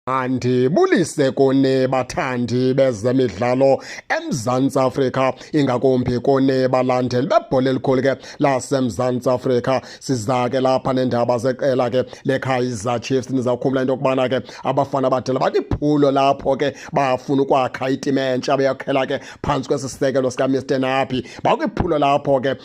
Andibulise kuni bathandi bezemidlalo eMzantsi Afrika, ingakumbi kuni balandeli bebhola elikhulu ke laseMzantsi Afrika. Siza ke lapha neendaba zeqela ke leKaizer Chiefs. Nizawukhumbula into yokubana ke abafana abadala bathi iphulo lapho ke bafuna ukwakha itimu entsha beyakhela ke phantsi kwesisekelo sikaMr Napi. Bakwiphulo lapho ke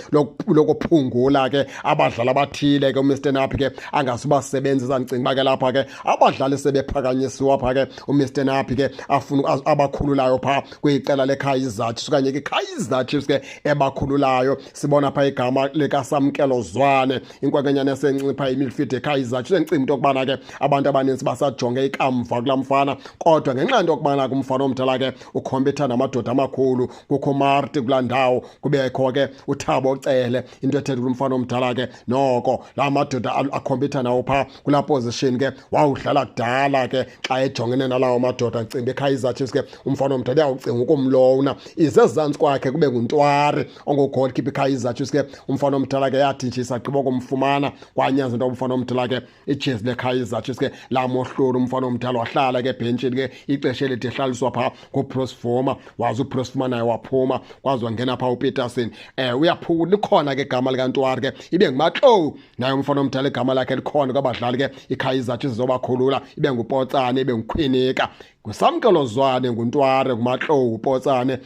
lokuphungula ke abadlali abathile ke uMr Napi ke angasubasebenzisa. Ndicinga uba ke lapha ke abadlali sebephakanyisiwe apha ke uMr Napi ke afuna abakhululayo phaa kwiqela leKaizer Chiefs okanye ke iKaizer Chiefs ke ebakhululayo. Sibona phaa igama likaSamkelo Zwane, inkwenkwenyana esencipha imidfield yeKaizer Chiefs. Endicinga into yokubana ke abantu abaninzi basajonge ikamva kulaa mfana, kodwa ngenxa yento yokubana ke umfana omdala ke ukhompitha namadoda amakhulu, kukho Marty kulaa ndawo, kubekho ke uThabo Cele, into ethetha kulo mfana omdala ke noko laa madoda akhompitha nawo phaa kulaa position ke wawudlala kudala ke xa ejongene nalawo madoda. Ndicinga iKaizer Chiefs ke umfana omdala uyawucinga ukumlowuna, ize ezantsi kwakhe kube nguNtwari ongu-goalkeeper. iKaizer Chiefs ke umfana omdala ke yathi nje isagqiba ukumfumana kwanyanza into umfana omdala ke ijezi leKaizer Chiefs ke lamohlolo. Umfana omdala wahlala ke ebhentshini ke ixesha elide ehlaliswa phaa nguBruce Vuma, waze uBruce Vuma naye waphuma kwaze wangena phaa uPeterson. Uyaphula likhona ke igama likaNtwari ke ibe nguMaxowu, naye umfana omdala igama lakhe likhona kwabadlali ke iKaizer Chiefs zobakhulula, ibe nguPotsane, ibe nguKhwinika. nguSamkelo Zwane, nguNtwari, nguMaxowu, uPotsane,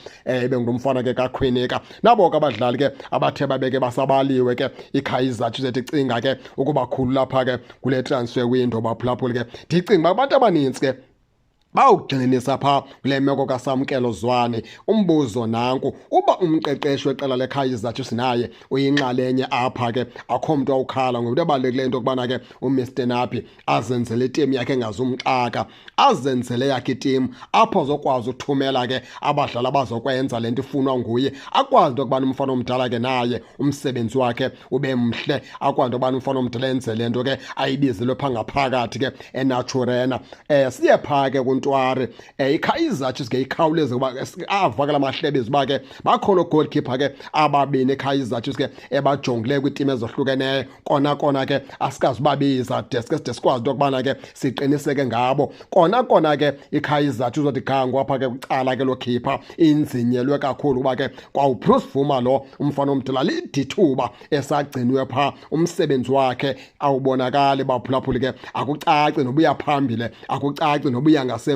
ibe ngumfana ke kaKhwinika. Nabo ke abadlali ke abathe babeke basabaliwe ke iKaizer Chiefs ethi cinga ke ukubakhulula phaa ke kule transfer window baphulaphuli ke. Ndicinga uba abantu abanintsi ke bawugxininisa phaa kule meko kaSamkelo Zwane. Umbuzo nanku, uba umqeqeshi weqela leKaizer Chiefs naye uyinxalenye apha ke akho mntu awukhala, ngoba into ebalulekileyo into yokubana ke uMr Napi azenzele itimu yakhe engazumxaka, azenzele yakhe itimu apho azokwazi uthumela ke abadlali abazokwenza le nto ifunwa nguye. Akwazi into yokubana umfana omdala ke naye umsebenzi wakhe ube mhle, akwazi into yokubana umfana omdala enze le nto ke ayibizelwe phaa ngaphakathi ke eNaturena. Siye phaa ke Ntwari, iKaizer Chiefs ke ikhawuleze ukuba avakala amahlebezi uba ke bakhona goalkeeper ke ababini eKaizer Chiefs ke ebajongileyo kwiitimu ezohlukeneyo. Kona ke asikazi ubabiza deske sikwazi into yokubana ke siqiniseke ngabo. Kona ke iKaizer Chiefs uzothi gango apha ke kucala ke lokhipha inzinyelwe kakhulu kuba ke kwawuBruce Vuma lo umfana omdala lidithuba esagcinwe phaa, umsebenzi wakhe awubonakali baphulaphuli ke, akucaci nobuya phambile, akucaci nobuya ngasemva.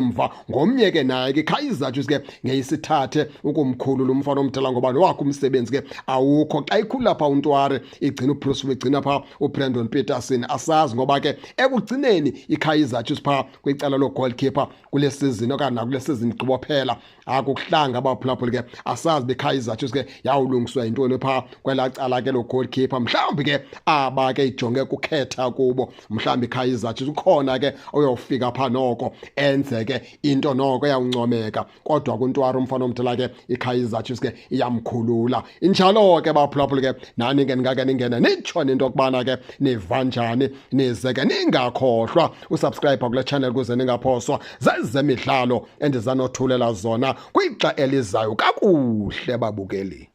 Ngomnye ke naye ke iKaizer Chiefs ke ngeyisithathe ukumkhulula umfana omdala, ngoba nowakhe umsebenzi ke awukho. Xa ikhulula phaa uNtwari igcina uBruce, igcina phaa uBrandon Peterson, asazi ngoba ke ekugcineni iKaizer Chiefs phaa kwicala lo-goalkeeper kule sizini okanye nakule sizini gqibophela akuhlanga abaphulaphuli ke, asazi beKaizer Chiefs ke yawulungiswa yintoni phaa kwelaa cala ke lo-goalkeeper. Mhlawumbi ke aba ke ijonge kukhetha kubo, mhlawumbi iKaizer Chiefs ukhona ke uyawufika phaa noko enze ke into noko eyawuncomeka, kodwa kuNtwari umfana omdala ke iKaizer Chiefs ke iyamkhulula. Injalo ke baphulaphuli ke nani ke ningake ningene nitsho into yokubana ke niva njani, nize ke ningakhohlwa usubscribe kule channel ukuze ningaphoswa zezemidlalo endizanothulela zona kwixa elizayo kakuhle babukeli.